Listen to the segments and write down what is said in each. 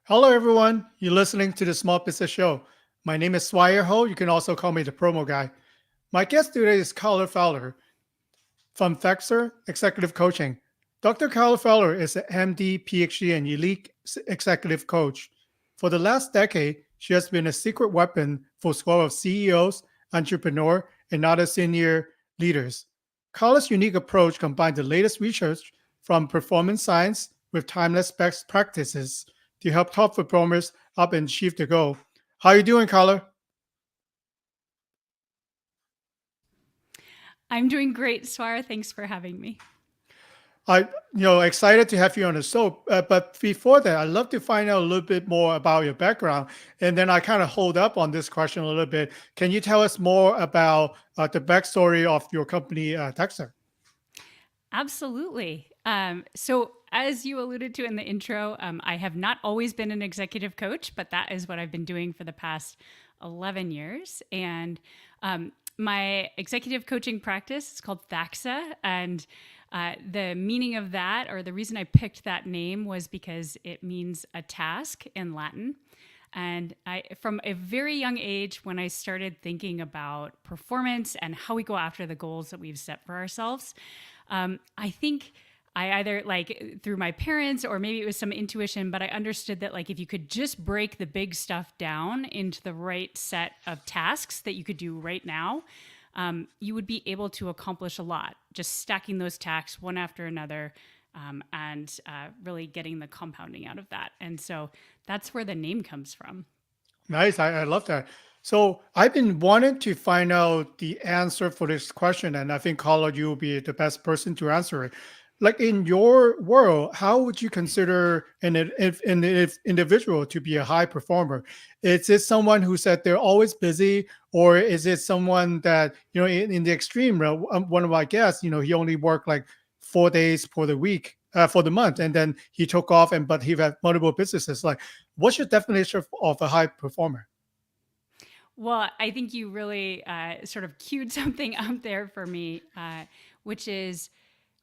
Hello, everyone. You're listening to the Small Business Show. My name is Swire Ho. You can also call me the promo guy. My guest today is Carla Fowler from Fexer Executive Coaching. Dr. Carla Fowler is an MD, PhD, and elite executive coach. For the last decade, she has been a secret weapon for a squad of CEOs, entrepreneurs, and other senior leaders. Carla's unique approach combines the latest research from performance science with timeless best practices to help top performers up and achieve the goal. How are you doing, Carla? I'm doing great, Swara. Thanks for having me. Excited to have you on the show. But before that, I'd love to find out a little bit more about your background, and then I kind of hold up on this question a little bit. Can you tell us more about the backstory of your company, Texter? Absolutely. So, as you alluded to in the intro, I have not always been an executive coach, but that is what I've been doing for the past 11 years. And my executive coaching practice is called Thaxa. And the meaning of that, or the reason I picked that name, was because it means a task in Latin. And from a very young age, when I started thinking about performance and how we go after the goals that we've set for ourselves, I think I either like through my parents or maybe it was some intuition, but I understood that like if you could just break the big stuff down into the right set of tasks that you could do right now, you would be able to accomplish a lot. Just stacking those tasks one after another. And really getting the compounding out of that. And so that's where the name comes from. Nice. I love that. So I've been wanting to find out the answer for this question, and I think Carla, you will be the best person to answer it. Like in your world, how would you consider an individual to be a high performer? Is it someone who said they're always busy, or is it someone that in the extreme? One of my guests, he only worked like 4 days for the week, for the month, and then he took off, and but he had multiple businesses. Like, what's your definition of a high performer? Well, I think you really sort of cued something up there for me, which is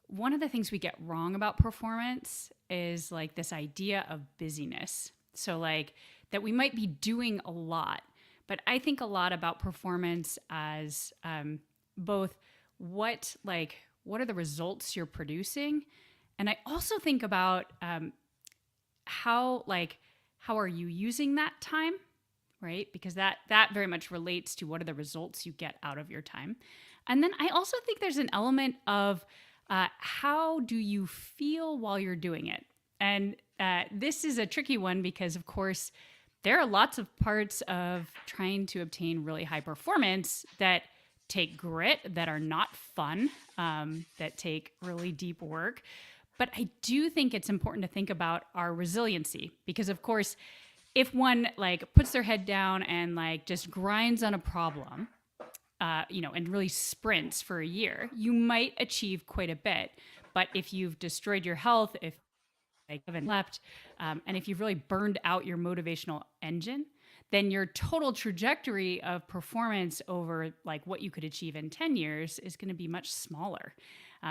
one of the things we get wrong about performance is like this idea of busyness. So, like, that we might be doing a lot, but I think a lot about performance as both what are the results you're producing, and I also think about how like how are you using that time, right? Because that very much relates to what are the results you get out of your time. And then I also think there's an element of how do you feel while you're doing it. And this is a tricky one because, of course, there are lots of parts of trying to obtain really high performance that take grit, that are not fun, that take really deep work. But I do think it's important to think about our resiliency because, of course, if one like puts their head down and like just grinds on a problem, and really sprints for a year, you might achieve quite a bit. But if you've destroyed your health, if you haven't slept, and if you've really burned out your motivational engine, then your total trajectory of performance over like what you could achieve in 10 years is going to be much smaller.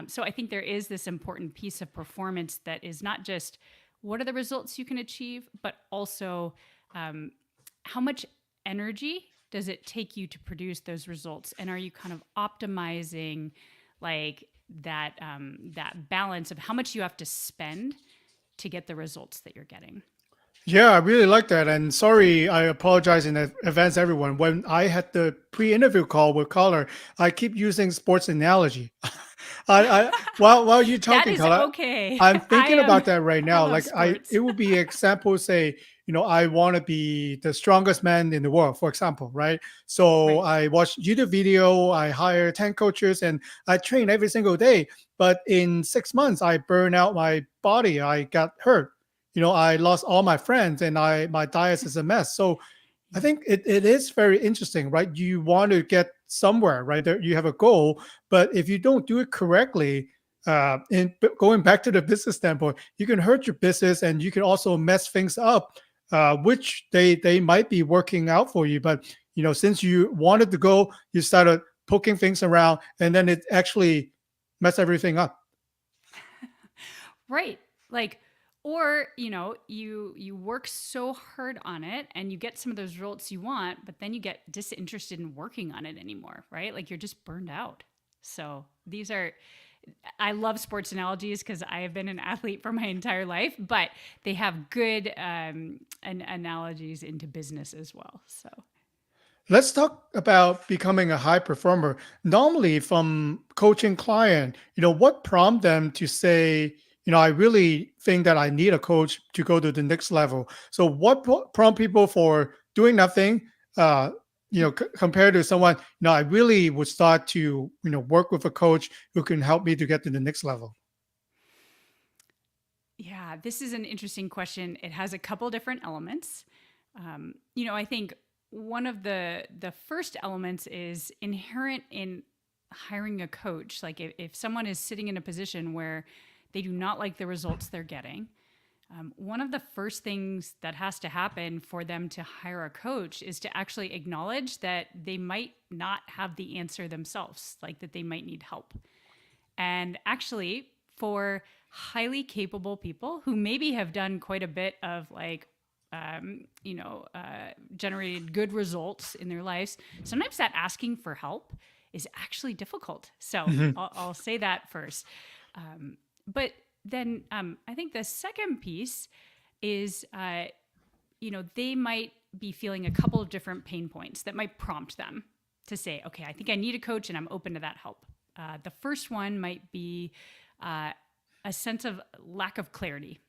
So I think there is this important piece of performance that is not just what are the results you can achieve, but also how much energy does it take you to produce those results, and are you kind of optimizing like that balance of how much you have to spend to get the results that you're getting? Yeah, I really like that. And sorry, I apologize in advance, everyone. When I had the pre-interview call with Caller, I keep using sports analogy. While you're That talking, is Caller, okay. I'm I thinking am. about that right I now. love Like sports. it would be example, say, I want to be the strongest man in the world, for example, right? So Right. I watch YouTube video, I hire 10 coaches, and I train every single day. But in 6 months, I burn out my body. I got hurt. I lost all my friends, and my diet is a mess. So I Yeah. think it is very interesting, right? You want to get somewhere, right? There, you have a goal, but if you don't do it correctly, going back to the business standpoint, you can hurt your business, and you can also mess things up, which they might be working out for you. But since you wanted to go, you started poking things around, and then it actually mess everything up. Right. Like Or, you work so hard on it and you get some of those results you want, but then you get disinterested in working on it anymore, right? Like you're just burned out. So these are, I love sports analogies because I have been an athlete for my entire life, but they have good analogies into business as well. So Let's talk about becoming a high performer. Normally, from coaching client, what prompt them to say, I really think that I need a coach to go to the next level. So, what prompt people for doing nothing? Uh, compared to someone, I really would start to, work with a coach who can help me to get to the next level. yeah, this is an interesting question. It has a couple different elements. I think one of the first elements is inherent in hiring a coach. Like if someone is sitting in a position where they do not like the results they're getting, one of the first things that has to happen for them to hire a coach is to actually acknowledge that they might not have the answer themselves, like that they might need help. And actually, for highly capable people who maybe have done quite a bit of like, generated good results in their lives, sometimes that asking for help is actually difficult. So Mhm. I'll say that first. But then I think the second piece is, they might be feeling a couple of different pain points that might prompt them to say, okay, I think I need a coach and I'm open to that help. The first one might be uh, a sense of lack of clarity,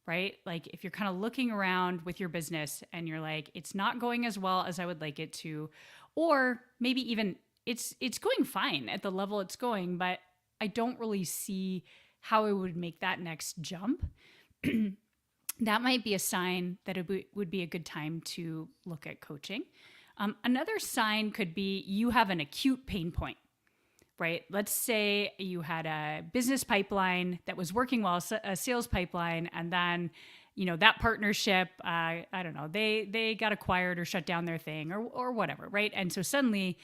right? Like if you're kind of looking around with your business and you're like, it's not going as well as I would like it to, or maybe even it's going fine at the level it's going, but I don't really see how it would make that next jump. That might be a sign that would be a good time to look at coaching. Another sign could be you have an acute pain point, right? Let's say you had a business pipeline that was working well, a sales pipeline, and then that partnership, I don't know, they got acquired or shut down their thing or whatever, right? And so suddenly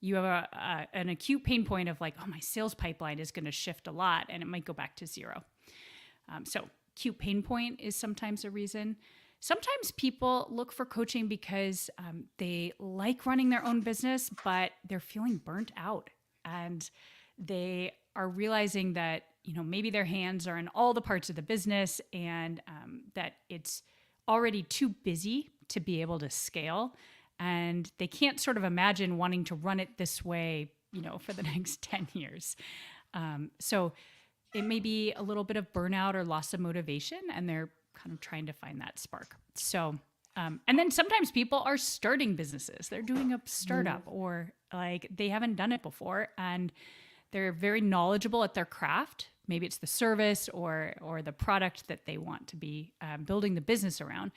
you have an acute pain point of like, oh, my sales pipeline is going to shift a lot, and it might go back to zero. So acute pain point is sometimes a reason. Sometimes people look for coaching because they like running their own business, but they're feeling burnt out and they are realizing that maybe their hands are in all the parts of the business and that it's already too busy to be able to scale, and they can't sort of imagine wanting to run it this way for the next 10 years. So it may be a little bit of burnout or loss of motivation, and they're kind of trying to find that spark. So, and then sometimes people are starting businesses. They're doing a startup or like they haven't done it before and they're very knowledgeable at their craft. Maybe it's the service or the product that they want to be building the business around.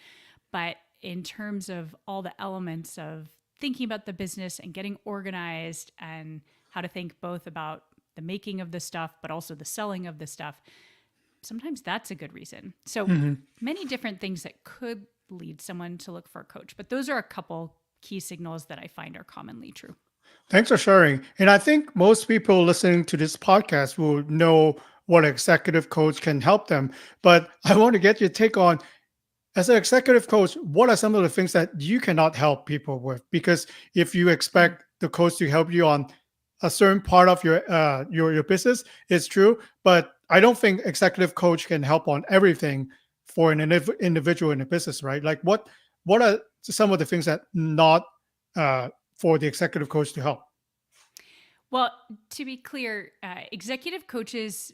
But in terms of all the elements of thinking about the business and getting organized and how to think both about the making of the stuff, but also the selling of the stuff, sometimes that's a good reason. So Mhm. many different things that could lead someone to look for a coach, but those are a couple key signals that I find are commonly true. Thanks for sharing. And I think most people listening to this podcast will know what an executive coach can help them. But I want to get your take on, as an executive coach, what are some of the things that you cannot help people with? Because if you Mm. expect the coach to help you on a certain part of your business, it's true. But I don't think executive coach can help on everything for an individual in a business, right? Like what are some of the things that not for the executive coach to help? Well, to be clear, executive coaches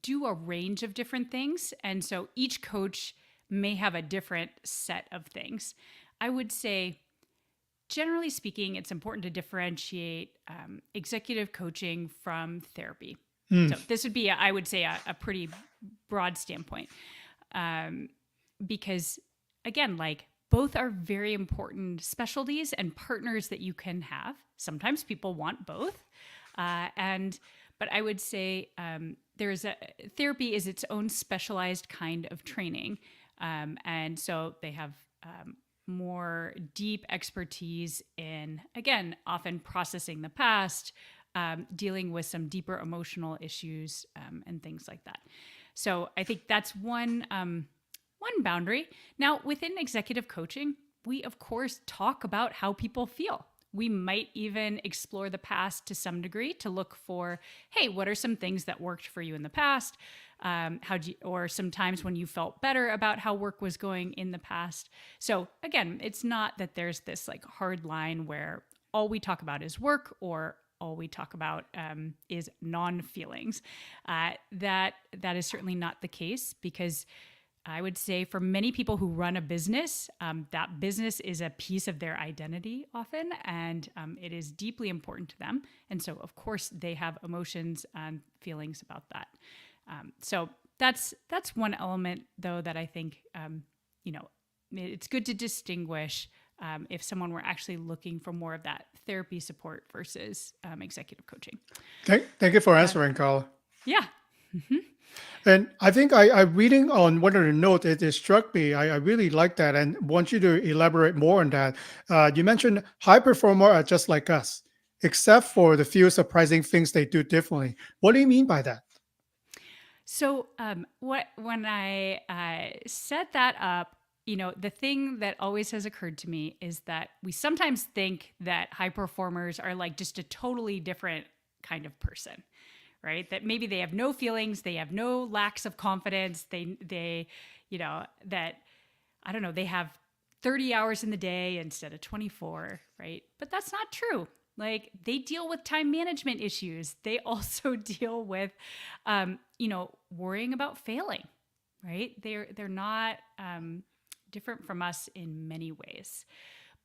do a range of different things. And so each coach may have a different set of things. I would say, generally speaking, it's important to differentiate executive coaching from therapy. Mm, So this would be, I would say, a pretty broad standpoint, um, because again, like both are very important specialties and partners that you can have. Sometimes people want both, and but I would say there's a therapy is its own specialized kind of training, and so they have more deep expertise in, again, often processing the past, dealing with some deeper emotional issues, and things like that. So I think that's one boundary. Now, within executive coaching, we of course talk about how people feel. We might even explore the past to some degree to look for, hey, what are some things that worked for you in the past? Or sometimes when you felt better about how work was going in the past. So again, it's not that there's this like hard line where all we talk about is work or all we talk about is non-feelings. That is certainly not the case, because I would say for many people who run a business, that business is a piece of their identity often, and it is deeply important to them. And so, of course, they have emotions and feelings about that. So that's one element, though, that I think it's good to distinguish if someone were actually looking for more of that therapy support versus executive coaching. Thank you for answering, Carla. Yeah. And I think I reading on one of the notes, it struck me. I really like that and want you to elaborate more on that. You mentioned high performer are just like us, except for the few surprising things they do differently. What do you mean by that? So when I set that up, the thing that always has occurred to me is that we sometimes think that high performers are like just a totally different kind of person, right? That maybe they have no feelings, they have no lacks of confidence, that I don't know, they have 30 hours in the day instead of 24, right? But that's not true. Like, they deal with time management issues. They also deal with, worrying about failing, right? They're not different from us in many ways.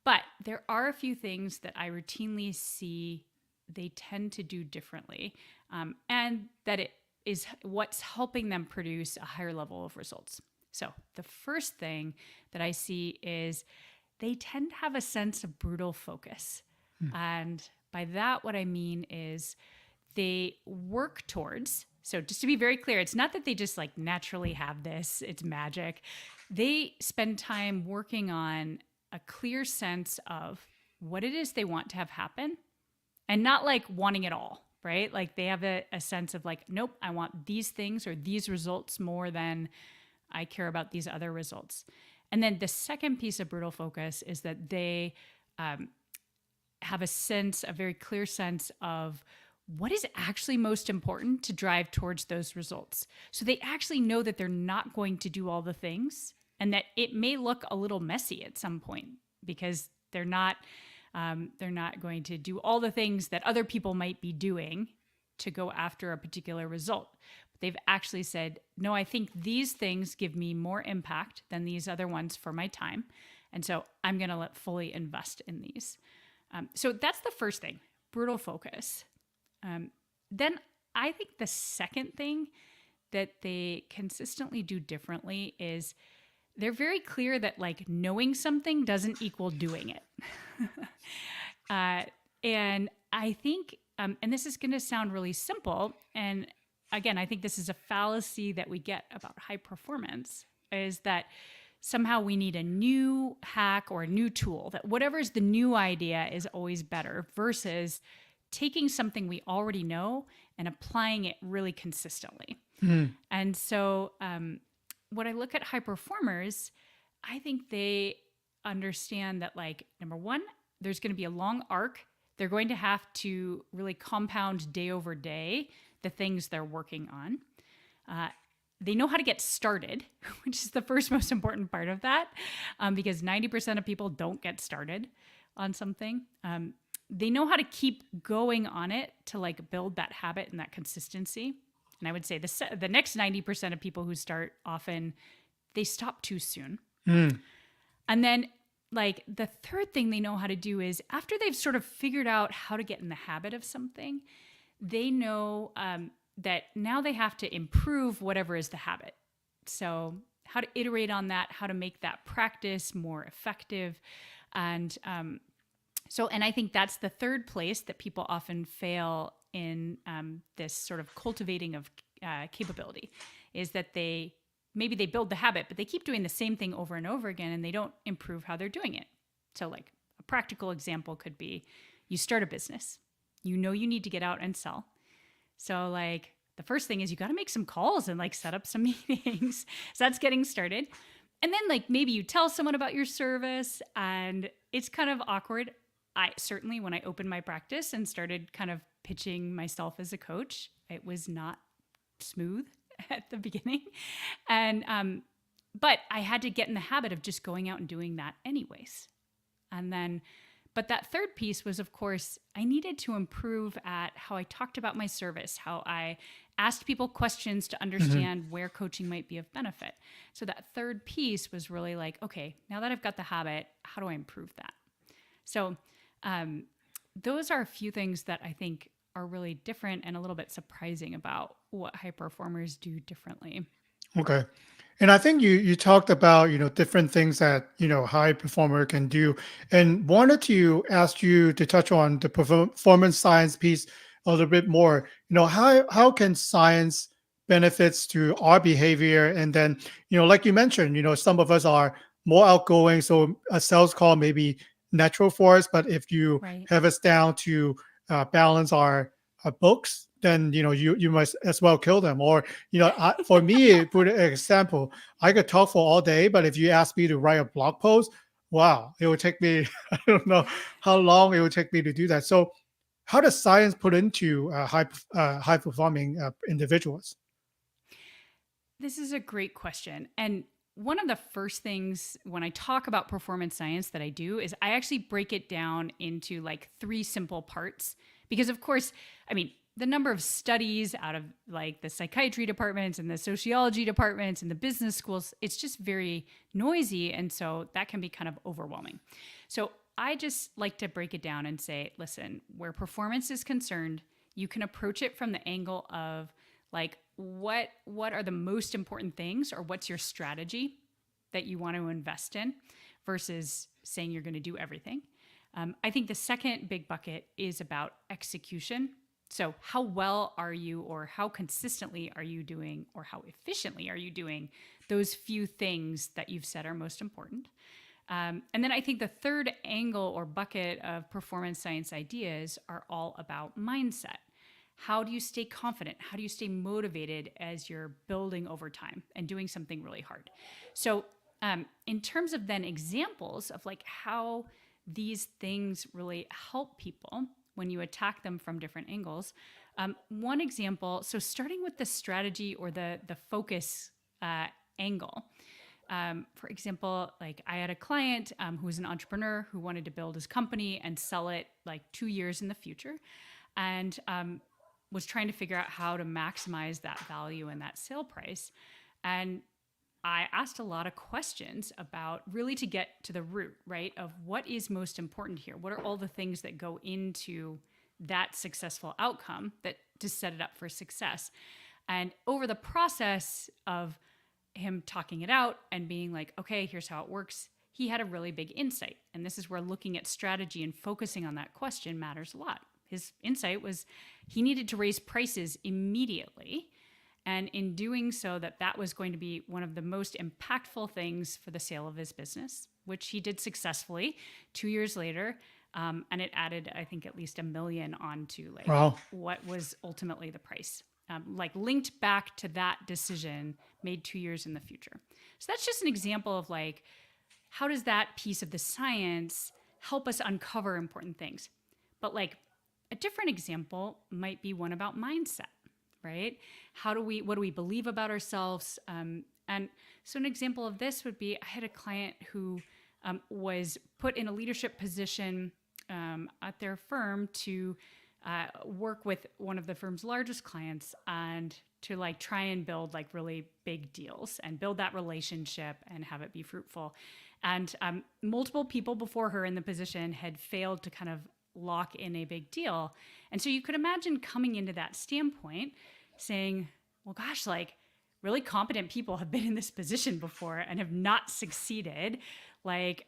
But there are a few things that I routinely see they tend to do differently, and that it is what's helping them produce a higher level of results. So the first thing that I see is they tend to have a sense of brutal focus. And by that, what I mean is they work towards, so just to be very clear, it's not that they just like naturally have this, it's magic. They spend time working on a clear sense of what it is they want to have happen, and not like wanting it all, right? Like they have a sense of like, nope, I want these things or these results more than I care about these other results. And then the second piece of brutal focus is that they have a very clear sense of what is actually most important to drive towards those results. So they actually know that they're not going to do all the things, and that it may look a little messy at some point because they're not going to do all the things that other people might be doing to go after a particular result. But they've actually said, no, I think these things give me more impact than these other ones for my time. And so I'm going to fully invest in these. So that's the first thing, brutal focus. Then I think the second thing that they consistently do differently is they're very clear that like knowing something doesn't equal doing it. And I think, and this is going to sound really simple, and again, I think this is a fallacy that we get about high performance, is that somehow we need a new hack or a new tool, that whatever's the new idea is always better, versus taking something we already know and applying it really consistently. And so when I look at high performers, I think they understand that, like, number one, there's going to be a long arc. They're going to have to really compound day over day the things they're working on. They know how to get started, which is the first most important part of that, because 90% of people don't get started on something. They know how to keep going on it to like build that habit and that consistency. And I would say the next 90% of people who start, often they stop too soon. And then like the third thing they know how to do is, after they've sort of figured out how to get in the habit of something, they know that now they have to improve whatever is the habit. So how to iterate on that, how to make that practice more effective. And and I think that's the third place that people often fail in this sort of cultivating of capability, is that maybe they build the habit, but they keep doing the same thing over and over again, and they don't improve how they're doing it. So like a practical example could be, you start a business, you know you need to get out and sell. So like the first thing is you got to make some calls and like set up some meetings. So that's getting started. And then like maybe you tell someone about your service and it's kind of awkward. I certainly, when I opened my practice and started kind of pitching myself as a coach, it was not smooth at the beginning. And, but I had to get in the habit of just going out and doing that anyways. And then, but that third piece was, of course, I needed to improve at how I talked about my service, how I asked people questions to Hmm. understand where coaching might be of benefit. So that third piece was really like, okay, now that I've got the habit, how do I improve that? So um, those are a few things that I think are really different and a little bit surprising about what high performers do differently. Okay. And I think you talked about, different things that, high performer can do, and wanted to ask you to touch on the performance science piece a little bit more. How can science benefits to our behavior? And then, like you mentioned, some of us are more outgoing, so a sales call may be natural for us, but if you Right. have us down to balance our books, then you must as well kill them. Or for me, put an example, I could talk for all day, but if you ask me to write a blog post, wow, it would take me, I don't know how long it would take me to do that. So, how does science put into high performing individuals? This is a great question. And one of the first things when I talk about performance science that I do is I actually break it down into like three simple parts. Because, of course, I mean, the number of studies out of like the psychiatry departments and the sociology departments and the business schools, it's just very noisy. And so that can be kind of overwhelming. So I just like to break it down and say, listen, where performance is concerned, you can approach it from the angle of like what are the most important things or what's your strategy that you want to invest in versus saying you're going to do everything. I think the second big bucket is about execution. So, how well are you, or how consistently are you doing, or how efficiently are you doing those few things that you've said are most important? And then I think the third angle or bucket of performance science ideas are all about mindset. How do you stay confident? How do you stay motivated as you're building over time and doing something really hard? So, in terms of then examples of like how these things really help people when you attack them from different angles, one example. So, starting with the strategy or the focus angle. For example, like I had a client who was an entrepreneur who wanted to build his company and sell it like 2 years in the future, and was trying to figure out how to maximize that value and that sale price. And I asked a lot of questions about really to get to the root, right, of what is most important here. What are all the things that go into that successful outcome that to set it up for success? And over the process of him talking it out and being like, okay, here's how it works, he had a really big insight. And this is where looking at strategy and focusing on that question matters a lot. His insight was he needed to raise prices immediately. And in doing so, that was going to be one of the most impactful things for the sale of his business, which he did successfully 2 years later. And it added, I think, at least 1 million onto like Wow. what was ultimately the price. Like linked back to that decision made 2 years in the future. So that's just an example of like, how does that piece of the science help us uncover important things? But like a different example might be one about mindset, right? What do we believe about ourselves? And so an example of this would be I had a client who was put in a leadership position at their firm to work with one of the firm's largest clients and to like try and build like really big deals and build that relationship and have it be fruitful. And multiple people before her in the position had failed to kind of lock in a big deal. And so you could imagine coming into that standpoint saying, well, gosh, like really competent people have been in this position before and have not succeeded. Like,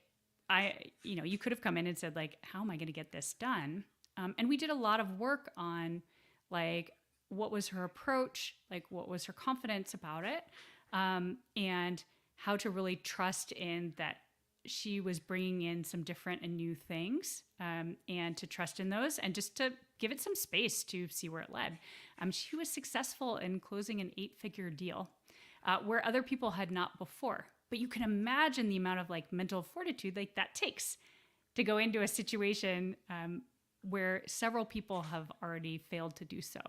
you could have come in and said, like, how am I going to get this done? And we did a lot of work on like what was her approach, like what was her confidence about it, and how to really trust in that she was bringing in some different and new things, and to trust in those and just to give it some space to see where it led. She was successful in closing an 8-figure deal where other people had not before. But you can imagine the amount of like mental fortitude like that takes to go into a situation where several people have already failed to do so.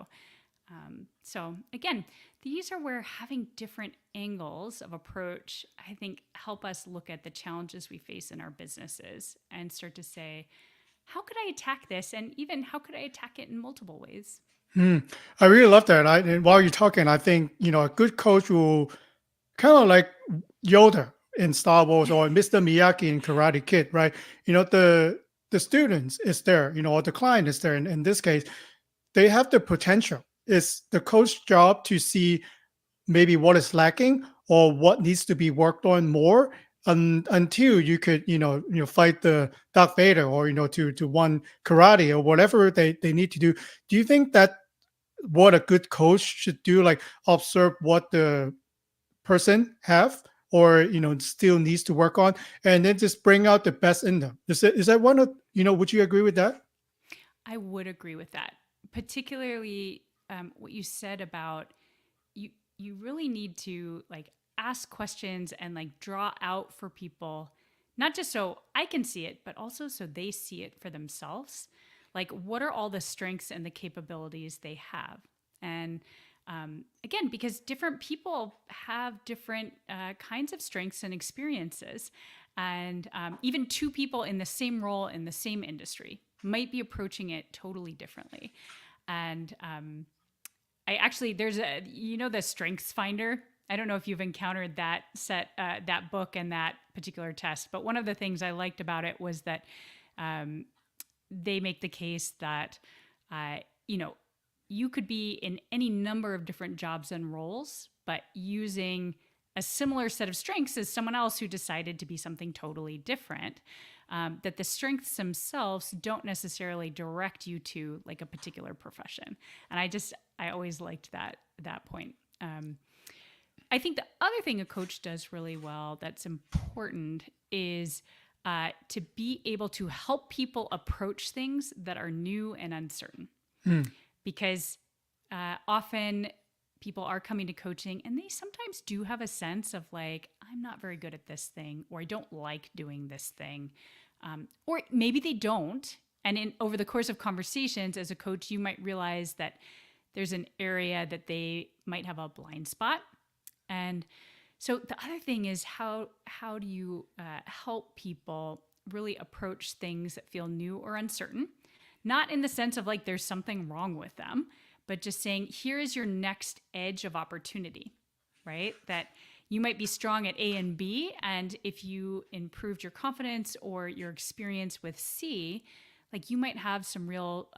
So again, these are where having different angles of approach, I think, help us look at the challenges we face in our businesses and start to say, how could I attack this? And even how could I attack it in multiple ways? Hmm. I really love that. And while you're talking, I think, a good coach will kind of like Yoda in Star Wars or Mr. Miyagi in Karate Kid, right? The students is there, or the client is there. In this case, they have the potential. It's the coach job to see maybe what is lacking or what needs to be worked on more until you could fight the Darth Vader or to one karate or whatever they need to do. Do you think that what a good coach should do, like observe what the person have or still needs to work on and then just bring out the best in them? Is that one of would you agree with that? I would agree with that, particularly what you said about you. You really need to like ask questions and like draw out for people, not just so I can see it, but also so they see it for themselves. Like, what are all the strengths and the capabilities they have? And again, because different people have different kinds of strengths and experiences. And even two people in the same role in the same industry might be approaching it totally differently. And I actually, there's the Strengths Finder. I don't know if you've encountered that book and that particular test, but one of the things I liked about it was that um, they make the case that, uh, you know, you could be in any number of different jobs and roles, but using a similar set of strengths as someone else who decided to be something totally different. That the strengths themselves don't necessarily direct you to like a particular profession. And I always liked that point. I think the other thing a coach does really well that's important is to be able to help people approach things that are new and uncertain. Hmm. Because often people are coming to coaching and they sometimes do have a sense of like, I'm not very good at this thing, or I don't like doing this thing. Or maybe they don't. And over the course of conversations as a coach, you might realize that there's an area that they might have a blind spot. And so the other thing is how do you help people really approach things that feel new or uncertain? Not in the sense of like there's something wrong with them, but just saying, here is your next edge of opportunity, right? That you might be strong at A and B. And if you improved your confidence or your experience with C, like you might have some real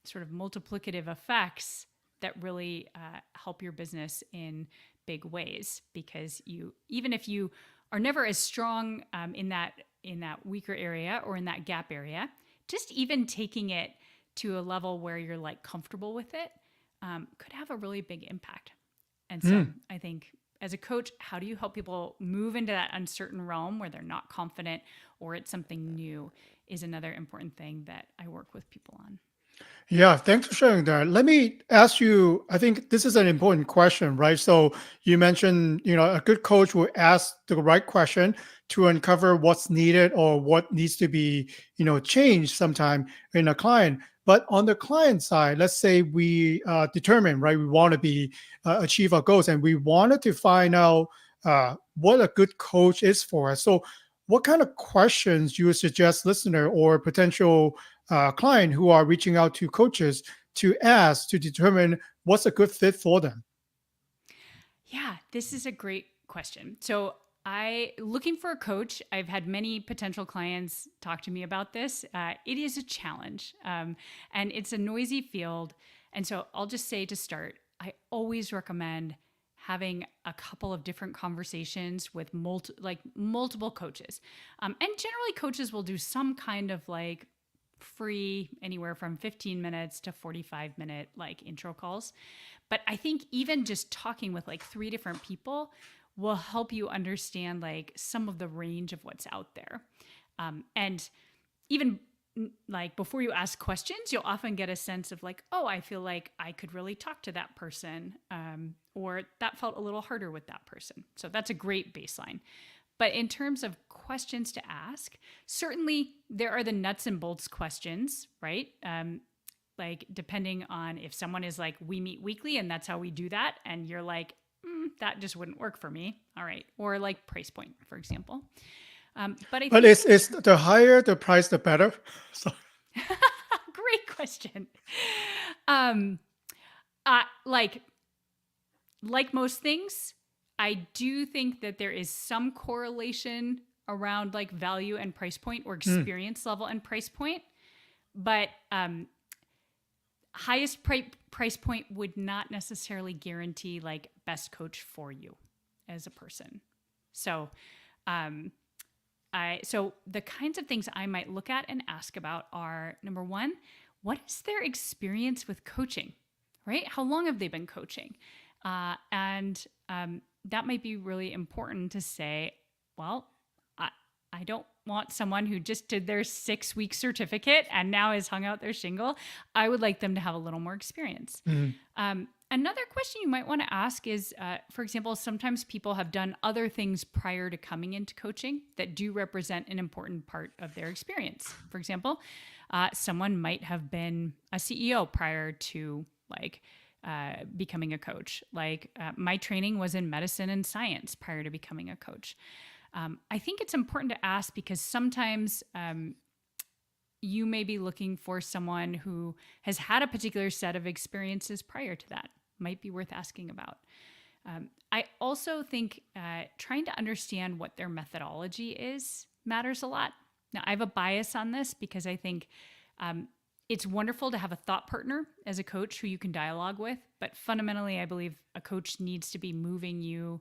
sort of multiplicative effects that really help your business in big ways. Because even if you are never as strong in that weaker area or in that gap area, just even taking it to a level where you're like comfortable with it could have a really big impact. And so I think as a coach, how do you help people move into that uncertain realm where they're not confident or it's something new is another important thing that I work with people on. Yeah, thanks for sharing that. Let me ask you, I think this is an important question, right? So you mentioned, a good coach will ask the right question to uncover what's needed or what needs to be, changed sometime in a client. But on the client side, let's say we determine, right, we want to be achieve our goals and we wanted to find out what a good coach is for us. So what kind of questions you would suggest listener or potential client who are reaching out to coaches to ask to determine what's a good fit for them? Yeah, this is a great question. So I looking for a coach. I've had many potential clients talk to me about this. It is a challenge, and it's a noisy field. And so I'll just say to start, I always recommend having a couple of different conversations with multiple coaches. And generally, coaches will do some kind of like free anywhere from 15 minutes to 45-minute like intro calls. But I think even just talking with like three different people will help you understand like some of the range of what's out there. And even like before you ask questions, you'll often get a sense of like, oh, I feel like I could really talk to that person, or that felt a little harder with that person. So that's a great baseline. But in terms of questions to ask, certainly there are the nuts and bolts questions, right? Like depending on if someone is like, we meet weekly and that's how we do that, and you're like, that just wouldn't work for me. All right. Or like price point, for example. But I But think is the higher the price, the better? So, great question. Um, like most things, I do think that there is some correlation around like value and price point, or mm, experience level and price point. But highest price point would not necessarily guarantee like best coach for you as a person. So, um, so the kinds of things I might look at and ask about are, number one, what is their experience with coaching, right? How long have they been coaching? And that might be really important to say, well, I don't want someone who just did their 6-week certificate and now has hung out their shingle. I would like them to have a little more experience. mm, Another question you might want to ask is, for example, sometimes people have done other things prior to coming into coaching that do represent an important part of their experience. For example, someone might have been a CEO prior to like becoming a coach. Like my training was in medicine and science prior to becoming a coach. I think it's important to ask because sometimes you may be looking for someone who has had a particular set of experiences prior to that. Might be worth asking about. I also think trying to understand what their methodology is matters a lot. Now, I have a bias on this because I think it's wonderful to have a thought partner as a coach who you can dialogue with. But fundamentally, I believe a coach needs to be moving you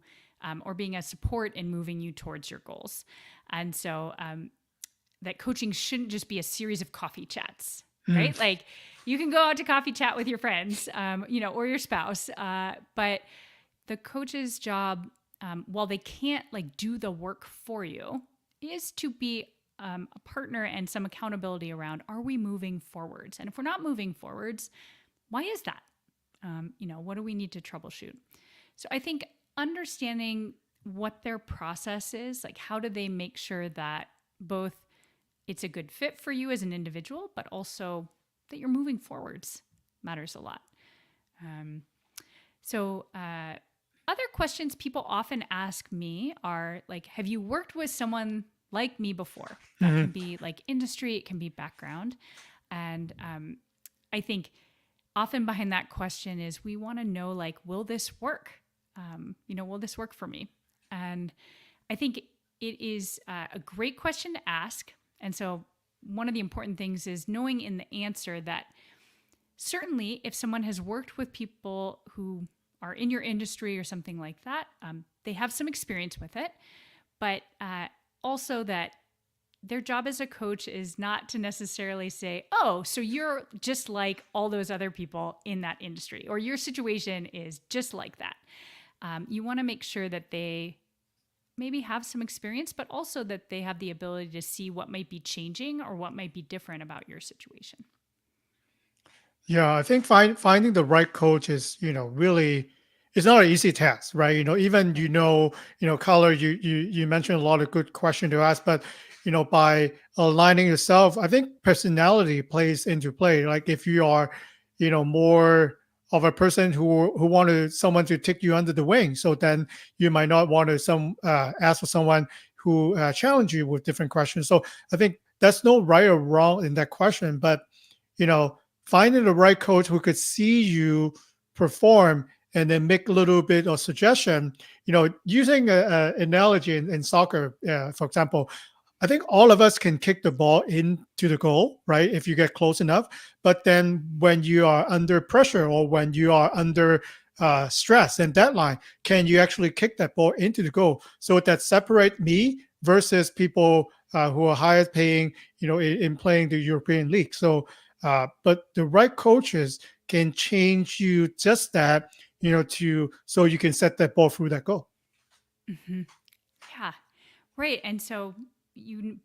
or being a support in moving you towards your goals. And so that coaching shouldn't just be a series of coffee chats, mm. right? Like you can go out to coffee chat with your friends, or your spouse, but the coach's job, while they can't like do the work for you, is to be a partner and some accountability around, are we moving forwards? And if we're not moving forwards, why is that? What do we need to troubleshoot? So I think understanding what their process is, like how do they make sure that both it's a good fit for you as an individual, but also that you're moving forwards matters a lot. Other questions people often ask me are like, have you worked with someone like me before? That can be like industry, it can be background. And I think often behind that question is we want to know, like, will this work? Will this work for me? And I think it is a great question to ask. And so one of the important things is knowing in the answer that certainly if someone has worked with people who are in your industry or something like that, they have some experience with it, but also that their job as a coach is not to necessarily say, oh, so you're just like all those other people in that industry, or your situation is just like that. You want to make sure that they maybe have some experience, but also that they have the ability to see what might be changing or what might be different about your situation. Yeah, I think finding the right coach is, really, it's not an easy task, right? Even Right. Color, you mentioned a lot of good questions to ask, but by aligning yourself, I think personality plays into play. Like if you are, more of a person who wanted someone to take you under the wing, so then you might not want to ask for someone who challenge you with different questions. So I think that's no right or wrong in that question, but you know finding the right coach who could see you perform and then make a little bit of suggestion. Using an analogy in soccer, for example, I think all of us can kick the ball into the goal, right? If you get close enough. But then when you are under pressure or when you are under stress and deadline, can you actually kick that ball into the goal? So that separate me versus people who are higher paying, in playing the European League. So, but the right coaches can change you just that, so you can set that ball through that goal. Hmm. Yeah. Right. And so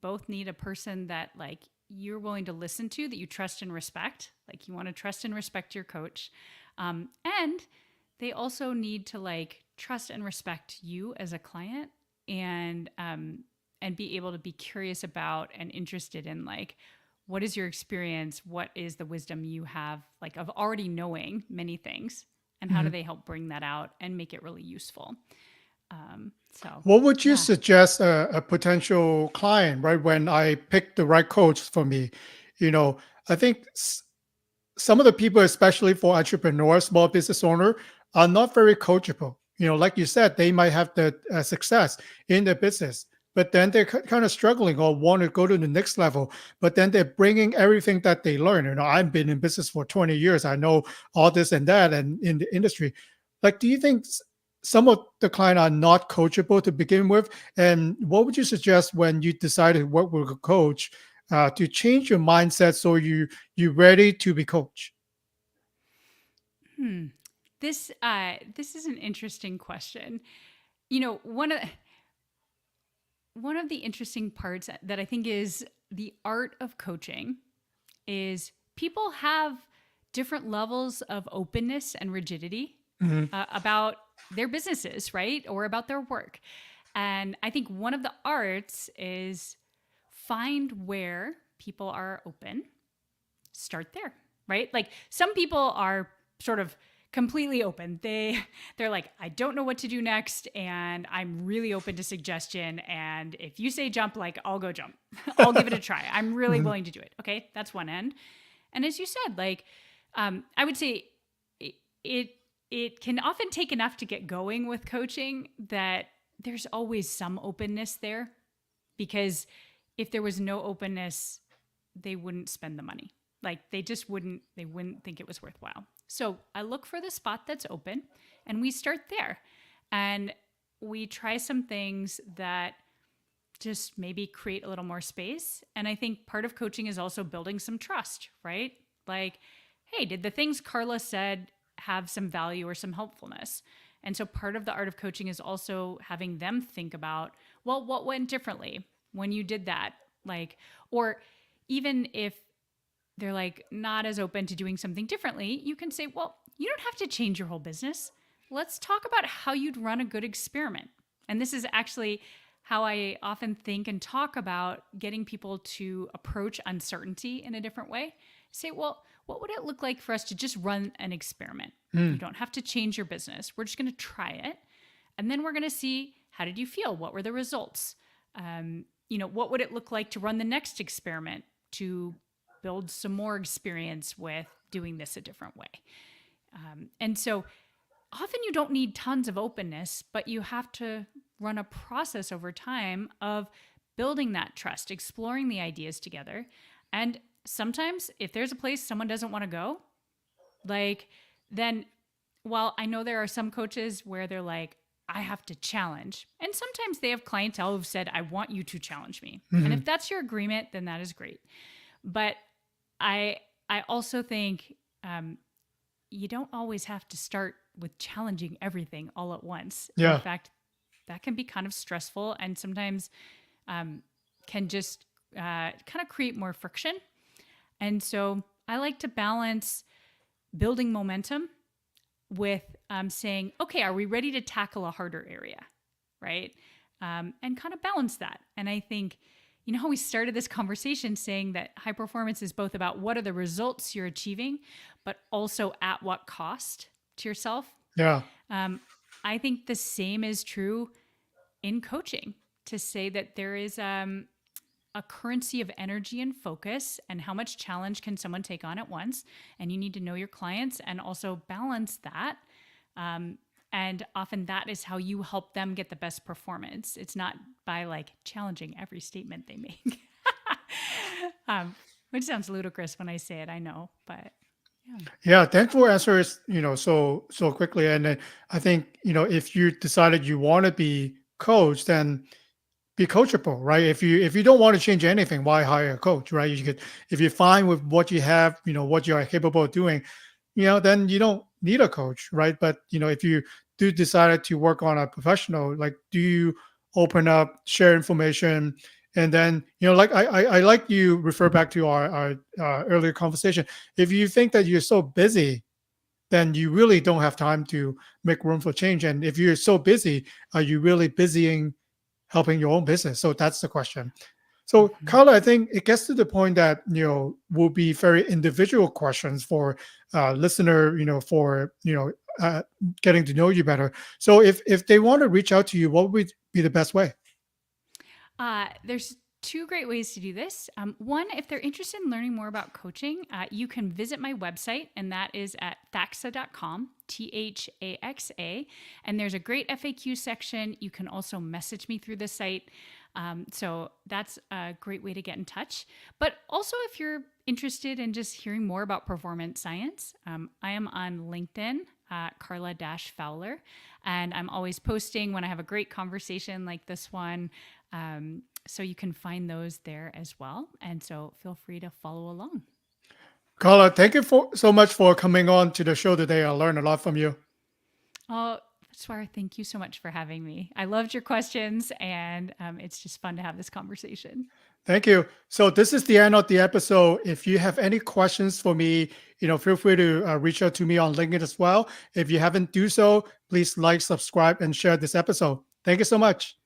both need a person that like you're willing to listen to, that you trust and respect. Like you want to trust and respect your coach. And they also need to like trust and respect you as a client, and be able to be curious about and interested in like what is your experience, what is the wisdom you have like of already knowing many things, and how do Mhm. they help bring that out and make it really useful. So What would you yeah. suggest a potential client, right? When I pick the right coach for me, you know, I think some of the people, especially for entrepreneurs, small business owner, are not very coachable. Like you said, they might have the success in their business, but then they're kind of struggling or want to go to the next level. But then they're bringing everything that they learn. I've been in business for 20 years. I know all this and that, and in the industry. Like, do you think some of the client are not coachable to begin with? And what would you suggest when you decided to work with a coach to change your mindset so you're ready to be coached? Hmm. This is an interesting question. You know, one of the interesting parts that I think is the art of coaching is people have different levels of openness and rigidity Mhm. about their businesses, right? Or about their work. And I think one of the arts is find where people are open, start there, right? Like some people are sort of completely open. They're like, I don't know what to do next, and I'm really open to suggestion, and if you say jump, like I'll go jump. I'll give it a try. I'm really Mhm. willing to do it. Okay, that's one end. And as you said, like I would say it, it it can often take enough to get going with coaching that there's always some openness there, because if there was no openness, they wouldn't spend the money. Like they wouldn't think it was worthwhile. So I look for the spot that's open and we start there. And we try some things that just maybe create a little more space. And I think part of coaching is also building some trust, right? Like, hey, did the things Carla said have some value or some helpfulness? And so part of the art of coaching is also having them think about, well, what went differently when you did that? Like, or even if they're like not as open to doing something differently, you can say, well, you don't have to change your whole business. Let's talk about how you'd run a good experiment. And this is actually how I often think and talk about getting people to approach uncertainty in a different way. Say, well, what would it look like for us to just run an experiment? You Mm. don't have to change your business. We're just going to try it. And then we're going to see, how did you feel? What were the results? What would it look like to run the next experiment to build some more experience with doing this a different way? And so often you don't need tons of openness, but you have to run a process over time of building that trust, exploring the ideas together. And sometimes if there's a place someone doesn't want to go, like, then while I know there are some coaches where they're like, I have to challenge. And sometimes they have clientele who've said, I want you to challenge me. And if Mhm. that's your agreement, then that is great. But I I also think you don't always have to start with challenging everything all at once. In Yeah. fact, that can be kind of stressful and sometimes um, can just kind of create more friction. And so I like to balance building momentum with saying, okay, are we ready to tackle a harder area? Right. And kind of balance that. And I think, you know how we started this conversation saying that high performance is both about what are the results you're achieving, but also at what cost to yourself. Yeah. Um, I think the same is true in coaching, to say that there is a currency of energy and focus, and how much challenge can someone take on at once. And you need to know your clients and also balance that. Um, and often that is how you help them get the best performance. It's not by like challenging every statement they make, which sounds ludicrous when I say it, I know, but yeah. Yeah. Thanks for answering, so quickly. And then I think, if you decided you want to be coached, then be coachable, right? If you don't want to change anything, why hire a coach, right? You could, if you're fine with what you have, what you are capable of doing, then you don't need a coach, right? But if you do decide to work on a professional, like do you open up, share information, and then like I like you refer back to our earlier conversation. If you think that you're so busy, then you really don't have time to make room for change. And if you're so busy, are you really busying helping your own business? So that's the question. So, Mhm. Carla, I think it gets to the point that will be very individual questions for listener, for getting to know you better. So, if they want to reach out to you, what would be the best way? There's two great ways to do this. One, if they're interested in learning more about coaching, you can visit my website, and that is at thaxa.com, THAXA. And there's a great FAQ section. You can also message me through the site. So that's a great way to get in touch. But also, if you're interested in just hearing more about performance science, I am on LinkedIn, Carla Fowler. And I'm always posting when I have a great conversation like this one. So you can find those there as well. And so feel free to follow along. Carla, thank you for so much for coming on to the show today. I learned a lot from you. Oh, Swar, thank you so much for having me. I loved your questions, and it's just fun to have this conversation. Thank you. So this is the end of the episode. If you have any questions for me, feel free to reach out to me on LinkedIn as well. If you haven't do so, please like, subscribe, and share this episode. Thank you so much.